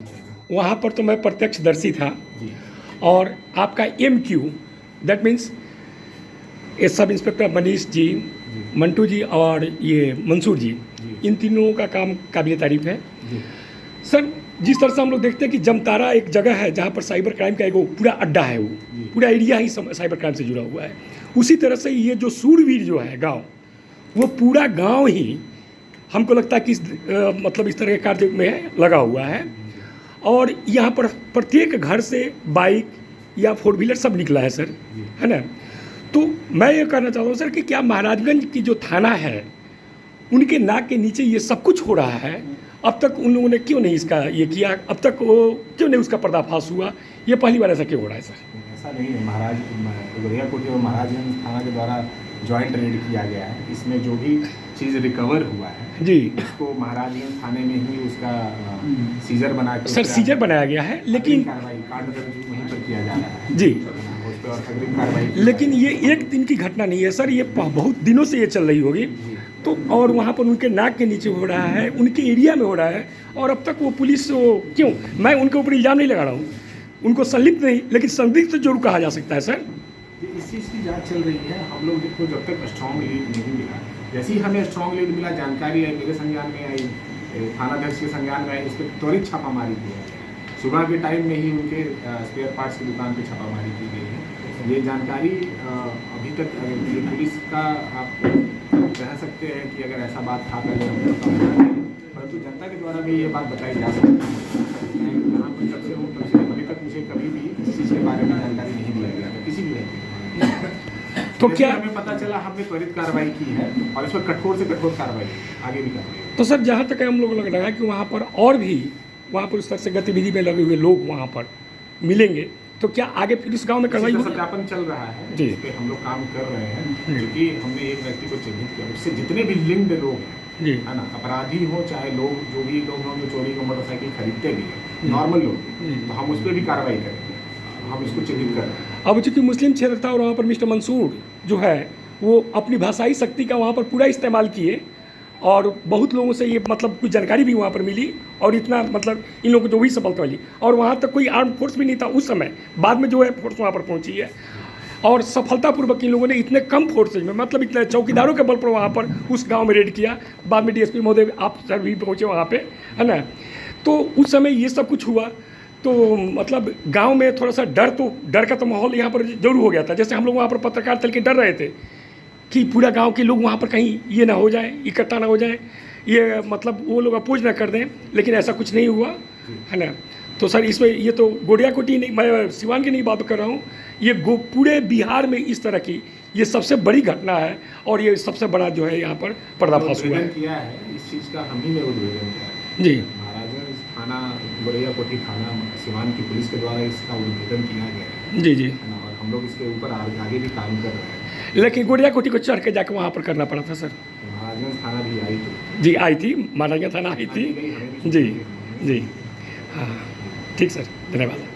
वहाँ पर तो मैं प्रत्यक्षदर्शी था। जी। और आपका MQ दैट मीन्स ये सब इंस्पेक्टर मनीष जी, मंटू जी और ये मंसूर जी, इन तीनों का काम काबिल तारीफ है। जी। सर जिस तरह से हम लोग देखते हैं कि जमतारा एक जगह है जहाँ पर साइबर क्राइम का एक पूरा अड्डा है, वो पूरा एरिया ही साइबर क्राइम से जुड़ा हुआ है। उसी तरह से ये जो सूरवीर जो है गांव, वो पूरा गांव ही हमको लगता है कि मतलब इस तरह के कार्य में लगा हुआ है। और यहाँ पर प्रत्येक घर से बाइक या 4 व्हीलर सब निकला है सर, है ना। तो मैं ये कहना चाहता हूँ सर कि क्या महाराजगंज की जो थाना है उनके नाक के नीचे ये सब कुछ हो रहा है, अब तक उन लोगों ने क्यों नहीं इसका ये किया, अब तक वो क्यों नहीं उसका पर्दाफाश हुआ, ये पहली बार ऐसा क्यों हो रहा है सर? ऐसा नहीं है, गोरियाकोटी और महाराजगंज थाना के द्वारा जॉइंट रेड किया गया है। इसमें जो भी चीज़ रिकवर हुआ है जी, उसको महाराजगंज थाने में ही उसका सीजर बना के सर सीजर बनाया गया है, लेकिन कार्रवाई कार्ड दर्ज वहीं पर किया जा रहा है जी, उस पर और अग्रिम कार्रवाई। लेकिन ये एक दिन की घटना नहीं है सर, ये बहुत दिनों से ये चल रही होगी। तो और वहाँ पर उनके नाक के नीचे हो रहा है, उनके एरिया में हो रहा है, और अब तक वो पुलिस वो क्यों, मैं उनके ऊपर इल्ज़ाम नहीं लगा रहा हूँ, उनको संलिप्त नहीं, लेकिन संदिग्ध तो जरूर कहा जा सकता है सर। इस चीज़ की जांच चल रही है। हम लोग को जब तक स्ट्रॉन्ग लीड नहीं मिला, जैसे ही हमें स्ट्रॉन्ग लीड मिला, जानकारी आई, मेरे संज्ञान में आई, थानाध्यक्ष के संज्ञान में आई, उस पर त्वरित छापामारी की है। सुबह के टाइम में ही उनके स्पेयर पार्ट्स की दुकान पर छापामारी की गई है। ये जानकारी अभी तक ये पुलिस का आप कह सकते हैं कि अगर ऐसा बात था पहले, परंतु जनता के द्वारा भी ये बात बताई जा सकती है। मैं यहाँ पर जब से हूँ तब से अभी तक मुझे कभी भी इस चीज़ के बारे में जानकारी नहीं दिया गया था किसी भी व्यक्ति। तो क्या हमें पता चला, हमने त्वरित कार्रवाई की है और इस पर कठोर से कठोर कार्रवाई आगे भी कार्रवाई। तो सर जहाँ तक हम लोग लग रहा है कि वहाँ पर और भी वहाँ पर उस तरह से गतिविधि में लगे हुए लोग वहाँ पर मिलेंगे, तो क्या आगे फिर इस गांव में कार्रवाई होगी? सत्यापन चल रहा है जी, इस पे हम लोग काम कर रहे हैं, क्योंकि हमने एक व्यक्ति को चिन्हित किया, उससे जितने भी लिंक्ड लोग हैं जी, है ना, अपराधी हो चाहे लोग जो भी लोग हों जो चोरी को मोटरसाइकिल खरीदते भी हैं, नॉर्मल लोग, तो हम उस पर भी कार्रवाई करेंगे, हम इसको चिन्हित कर रहे हैं। अब चूँकि मुस्लिम क्षेत्र था और वहाँ पर मिस्टर मंसूर जो है वो अपनी भाषाई शक्ति का वहाँ पर पूरा इस्तेमाल किए, और बहुत लोगों से ये मतलब कुछ जानकारी भी वहाँ पर मिली, और इतना मतलब इन लोगों को जो भी सफलता मिली, और वहाँ तक कोई आर्म फोर्स भी नहीं था उस समय, बाद में जो है फोर्स वहाँ पर पहुँची है, और सफलतापूर्वक इन लोगों ने इतने कम फोर्सेज में, मतलब इतने चौकीदारों के बल पर वहाँ पर उस गांव में रेड किया। बाद में DSP महोदय आप सर भी पहुँचे वहाँ पे, है ना। तो उस समय ये सब कुछ हुआ, तो मतलब गांव में थोड़ा सा डर का तो माहौल यहाँ पर जरूर हो गया था। जैसे हम लोग वहाँ पर पत्रकार चल के डर रहे थे कि पूरा गांव के लोग वहाँ पर कहीं ये ना हो जाए, इकट्ठा ना हो जाए, ये मतलब वो लोग अपोज ना कर दें, लेकिन ऐसा कुछ नहीं हुआ, है ना। तो सर इसमें ये तो गोरियाकोटी नहीं, मैं सिवान की नहीं बात कर रहा हूँ, ये पूरे बिहार में इस तरह की ये सबसे बड़ी घटना है, और ये सबसे बड़ा जो है यहाँ पर पर्दाफाश हुआ है। किया है इस चीज़ का हम ही ने उद्भेदन किया है जी, महाराजगंज थाना, गोरियाकोटी थाना, सिवान की पुलिस के द्वारा इसका उद्भेदन किया गया है। जी, जी, और हम लोग इसके ऊपर आगे भी काम कर रहे हैं। लेकिन गोरियाकोटी को चढ़ के जाकर वहाँ पर करना पड़ा था सर। महाराजगंज थाना भी आई थी। जी आई थी, महाराजगंज थाना आई थी। जी जी, हाँ ठीक सर, धन्यवाद।